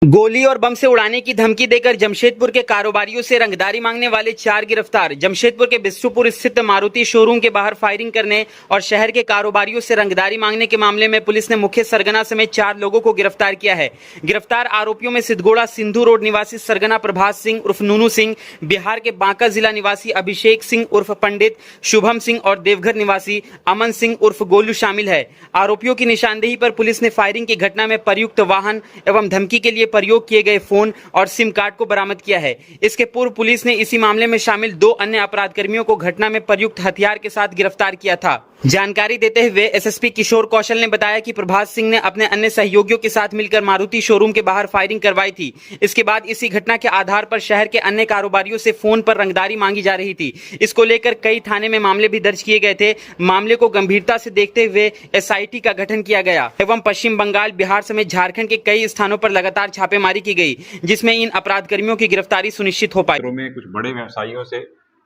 गोली और बम से उड़ाने की धमकी देकर जमशेदपुर के कारोबारियों से रंगदारी मांगने वाले 4 गिरफ्तार। जमशेदपुर के बिस्टुपुर स्थित मारुति शोरूम के बाहर फायरिंग करने और शहर के कारोबारियों से रंगदारी मांगने के मामले में पुलिस ने मुख्य सरगना समेत 4 लोगों को गिरफ्तार किया है। गिरफ्तार आरोपियों में सिद्धगोड़ा सिंधु रोड निवासी सरगना प्रभास सिंह उर्फ नूनू सिंह, बिहार के बांका जिला निवासी अभिषेक सिंह उर्फ पंडित, शुभम सिंह और देवघर निवासी अमन सिंह उर्फ गोलू शामिल है। आरोपियों की निशानदेही पर पुलिस ने फायरिंग की घटना में प्रयुक्त वाहन एवं धमकी के लिए प्रयोग किए गए फोन और सिम कार्ड को बरामद किया है। इसके पूर्व पुलिस ने इसी मामले में शामिल 2 अन्य अपराध कर्मियों को घटना में प्रयुक्त हथियार के साथ गिरफ्तार किया था। जानकारी देते हुए एसएसपी किशोर कौशल ने बताया कि प्रभास सिंह ने अपने अन्य सहयोगियों के साथ मिलकर मारुति शोरूम के बाहर फायरिंग करवाई थी। इसके बाद इसी घटना के आधार पर शहर के अन्य कारोबारियों से फोन पर रंगदारी मांगी जा रही थी। इसको लेकर कई थाने में मामले भी दर्ज किए गए थे। मामले को गंभीरता से देखते हुए एसआईटी का गठन किया गया एवं पश्चिम बंगाल, बिहार समेत झारखंड के कई स्थानों पर लगातार छापेमारी की गई, जिसमें इन अपराध कर्मियों की गिरफ्तारी सुनिश्चित हो पाई। में कुछ बड़े व्यवसायियों से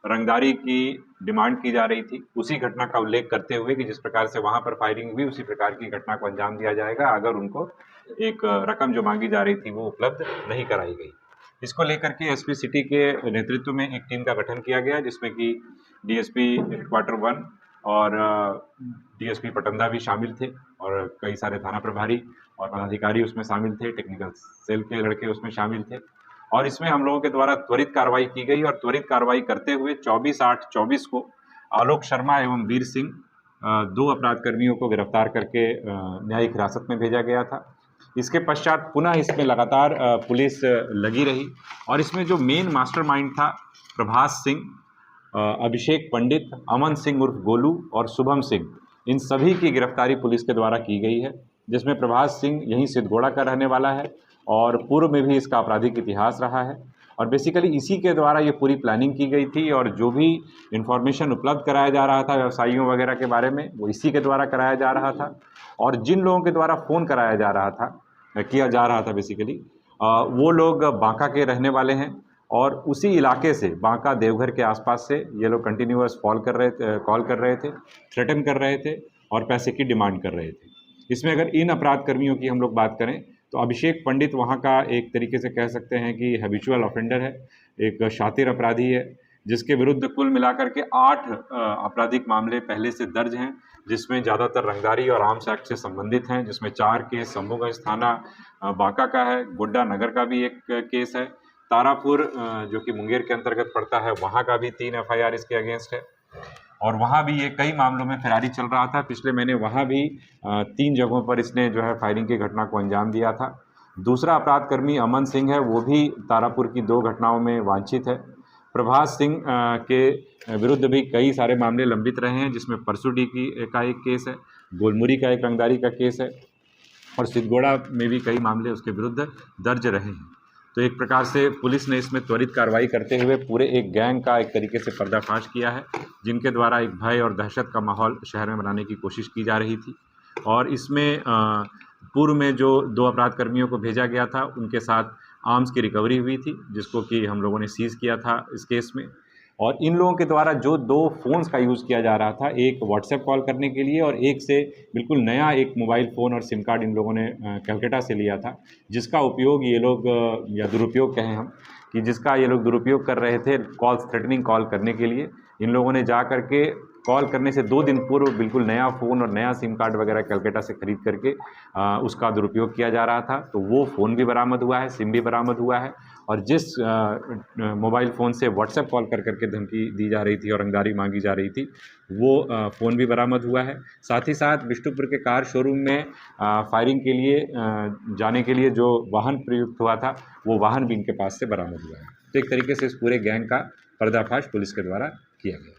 रंगदारी की डिमांड की जा रही थी। उसी घटना का उल्लेख करते हुए कि जिस प्रकार से वहां पर फायरिंग हुई, उसी प्रकार की घटना को अंजाम दिया जाएगा अगर उनको एक रकम जो मांगी जा रही थी वो उपलब्ध नहीं कराई गई। इसको लेकर के एसपी सिटी के नेतृत्व में एक टीम का गठन किया गया, जिसमें कि डीएसपी क्वार्टर 1 और डीएसपी पटंदा भी शामिल थे और कई सारे थाना प्रभारी और पदाधिकारी उसमें शामिल थे, टेक्निकल सेल के लड़के उसमें शामिल थे। और इसमें हम लोगों के द्वारा त्वरित कार्रवाई की गई और त्वरित कार्रवाई करते हुए 24/8/24 को आलोक शर्मा एवं वीर सिंह 2 अपराध कर्मियों को गिरफ्तार करके न्यायिक हिरासत में भेजा गया था। इसके पश्चात पुनः इसमें लगातार पुलिस लगी रही और इसमें जो मेन मास्टरमाइंड था प्रभास सिंह, अभिषेक पंडित, अमन सिंह उर्फ गोलू और शुभम सिंह, इन सभी की गिरफ्तारी पुलिस के द्वारा की गई है, जिसमें प्रभास सिंह यहीं सिद्धगोड़ा का रहने वाला है और पूर्व में भी इसका आपराधिक इतिहास रहा है। और बेसिकली इसी के द्वारा ये पूरी प्लानिंग की गई थी और जो भी इंफॉर्मेशन उपलब्ध कराया जा रहा था व्यवसायियों वगैरह के बारे में, वो इसी के द्वारा कराया जा रहा था। और जिन लोगों के द्वारा फ़ोन कराया जा रहा था, किया जा रहा था बेसिकली, वो लोग बांका के रहने वाले हैं और उसी इलाके से, बांका देवघर के आसपास से ये लोग कंटिन्यूअस कॉल कर रहे थे, थ्रेटन कर रहे थे और पैसे की डिमांड कर रहे थे। इसमें अगर इन अपराध कर्मियों की हम लोग बात करें तो अभिषेक पंडित वहाँ का एक तरीके से कह सकते हैं कि हैबिचुअल ऑफेंडर है, एक शातिर अपराधी है, जिसके विरुद्ध कुल मिलाकर के 8 आपराधिक मामले पहले से दर्ज हैं, जिसमें ज़्यादातर रंगदारी और आर्म्स एक्ट से संबंधित हैं, जिसमें 4 केस शंभूगंज थाना बांका का है, गोड्डा नगर का भी एक केस है, तारापुर जो कि मुंगेर के अंतर्गत पड़ता है वहाँ का भी 3 एफआईआर इसके अगेंस्ट है और वहाँ भी ये कई मामलों में फरारी चल रहा था। पिछले महीने वहाँ भी 3 जगहों पर इसने जो है फायरिंग की घटना को अंजाम दिया था। दूसरा अपराध कर्मी अमन सिंह है, वो भी तारापुर की 2 घटनाओं में वांछित है। प्रभास सिंह के विरुद्ध भी कई सारे मामले लंबित रहे हैं, जिसमें परसुडी का एक केस है, गोलमुरी का एक रंगदारी का केस है और सिद्धगोड़ा में भी कई मामले उसके विरुद्ध दर्ज रहे हैं। तो एक प्रकार से पुलिस ने इसमें त्वरित कार्रवाई करते हुए पूरे एक गैंग का एक तरीके से पर्दाफाश किया है, जिनके द्वारा एक भय और दहशत का माहौल शहर में बनाने की कोशिश की जा रही थी। और इसमें पूर्व में जो 2 अपराध कर्मियों को भेजा गया था, उनके साथ आर्म्स की रिकवरी हुई थी, जिसको कि हम लोगों ने सीज़ किया था इस केस में। और इन लोगों के द्वारा जो 2 फ़ोन्स का यूज़ किया जा रहा था, एक व्हाट्सएप कॉल करने के लिए और एक से बिल्कुल नया एक मोबाइल फ़ोन और सिम कार्ड इन लोगों ने कलकत्ता से लिया था, जिसका उपयोग ये लोग या दुरुपयोग कहें हम कि जिसका ये लोग दुरुपयोग कर रहे थे थ्रेटनिंग कॉल करने के लिए। इन लोगों ने जा कर के कॉल करने से 2 दिन पूर्व बिल्कुल नया फ़ोन और नया सिम कार्ड वगैरह कलकत्ता से ख़रीद करके उसका दुरुपयोग किया जा रहा था। तो वो फ़ोन भी बरामद हुआ है, सिम भी बरामद हुआ है और जिस मोबाइल फ़ोन से व्हाट्सएप कॉल कर करके धमकी दी जा रही थी और रंगदारी मांगी जा रही थी, वो फ़ोन भी बरामद हुआ है। साथ ही साथ बिष्टुपुर के कार शोरूम में फायरिंग के लिए जाने के लिए जो वाहन प्रयुक्त हुआ था, वो वाहन भी इनके पास से बरामद हुआ है। तो एक तरीके से इस पूरे गैंग का पर्दाफाश पुलिस के द्वारा किया गया।